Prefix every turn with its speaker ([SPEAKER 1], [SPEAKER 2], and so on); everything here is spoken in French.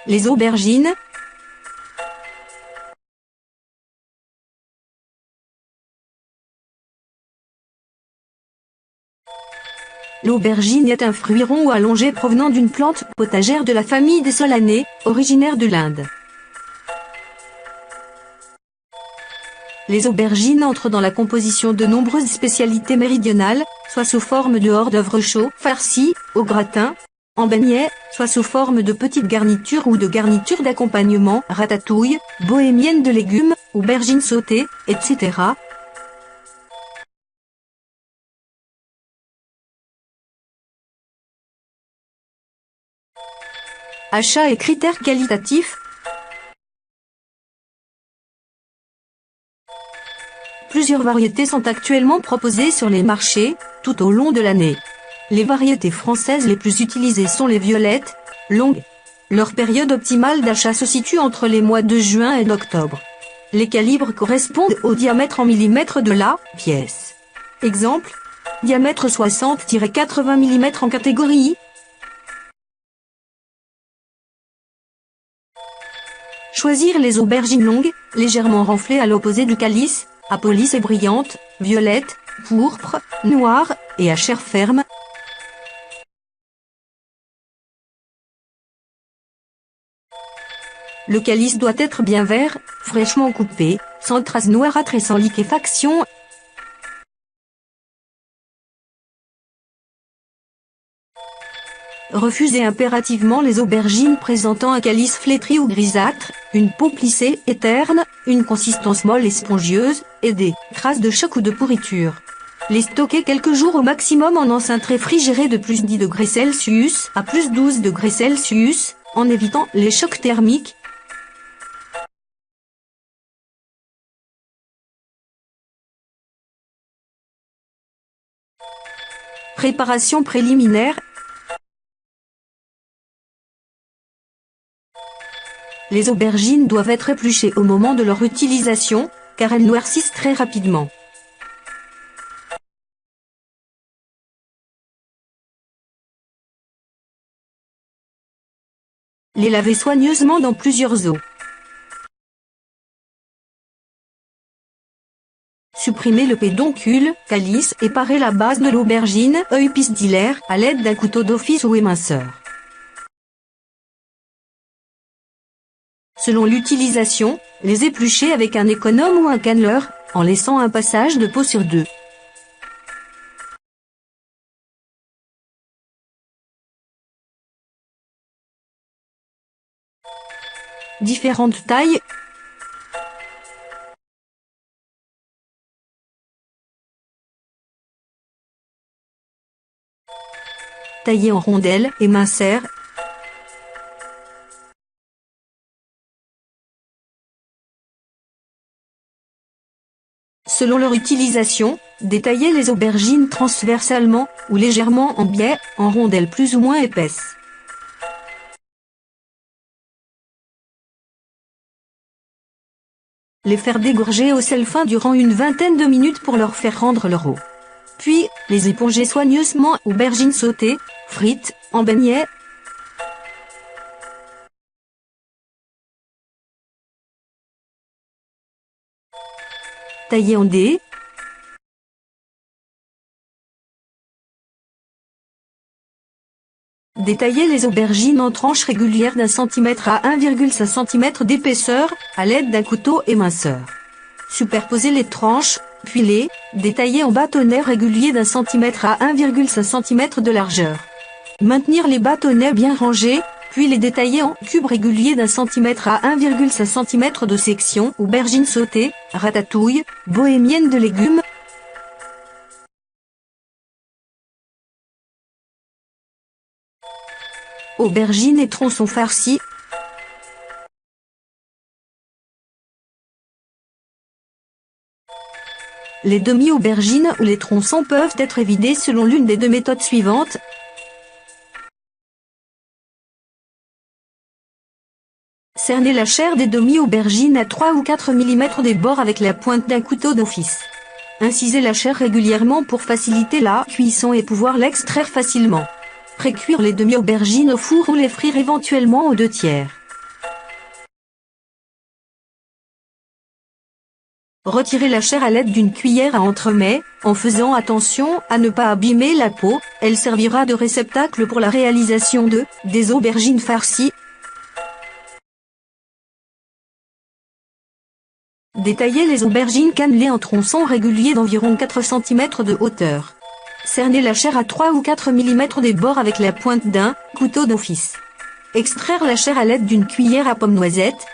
[SPEAKER 1] Les aubergines. L'aubergine est un fruit rond ou allongé provenant d'une plante potagère de la famille des solanées, originaire de l'Inde. Les aubergines entrent dans la composition de nombreuses spécialités méridionales, soit sous forme de hors-d'œuvre chaud, farcis, au gratin, en beignets, soit sous forme de petites garnitures ou de garnitures d'accompagnement, ratatouille, bohémienne de légumes, aubergines sautées, etc. Achat et critères qualitatifs. Plusieurs variétés sont actuellement proposées sur les marchés, tout au long de l'année. Les variétés françaises les plus utilisées sont les violettes, longues. Leur période optimale d'achat se situe entre les mois de juin et d'octobre. Les calibres correspondent au diamètre en millimètres de la pièce. Exemple, diamètre 60-80 mm en catégorie I. Choisir les aubergines longues, légèrement renflées à l'opposé du calice, à police et brillante, violette, pourpre, noire, et à chair ferme. Le calice doit être bien vert, fraîchement coupé, sans traces noirâtres et sans liquéfaction. Refusez impérativement les aubergines présentant un calice flétri ou grisâtre, une peau plissée et terne, une consistance molle et spongieuse, et des traces de choc ou de pourriture. Les stocker quelques jours au maximum en enceinte réfrigérée de plus 10 degrés Celsius à plus 12 degrés Celsius, en évitant les chocs thermiques. Préparation préliminaire. Les aubergines doivent être épluchées au moment de leur utilisation, car elles noircissent très rapidement. Les laver soigneusement dans plusieurs eaux. Supprimer le pédoncule, calice et parer la base de l'aubergine, œil pistillaire, à l'aide d'un couteau d'office ou éminceur. Selon l'utilisation, les éplucher avec un économe ou un canneleur, en laissant un passage de peau sur deux. Différentes tailles. Tailler en rondelles, éminceur. Selon leur utilisation, détailler les aubergines transversalement, ou légèrement en biais, en rondelles plus ou moins épaisses. Les faire dégorger au sel fin durant une vingtaine de minutes pour leur faire rendre leur eau. Puis, les éponger soigneusement, aubergines sautées, frites, en beignets. Tailler en dés. Détailler les aubergines en tranches régulières d'1 cm à 1,5 cm d'épaisseur, à l'aide d'un couteau éminceur. Superposer les tranches, puis les détailler en bâtonnets réguliers d'1 cm à 1,5 cm de largeur. Maintenir les bâtonnets bien rangés, puis les détailler en cubes réguliers d'1 cm à 1,5 cm de section, aubergines sautées, ratatouille, bohémienne de légumes. Aubergines et tronçons farcis. Les demi-aubergines ou les tronçons peuvent être évidés selon l'une des deux méthodes suivantes. Cerner la chair des demi-aubergines à 3 ou 4 mm des bords avec la pointe d'un couteau d'office. Inciser la chair régulièrement pour faciliter la cuisson et pouvoir l'extraire facilement. Précuire les demi-aubergines au four ou les frire éventuellement aux 2 tiers. Retirez la chair à l'aide d'une cuillère à entremets, en faisant attention à ne pas abîmer la peau, elle servira de réceptacle pour la réalisation des aubergines farcies. Détaillez les aubergines cannelées en tronçons réguliers d'environ 4 cm de hauteur. Cernez la chair à 3 ou 4 mm des bords avec la pointe d'un couteau d'office. Extraire la chair à l'aide d'une cuillère à pomme noisette,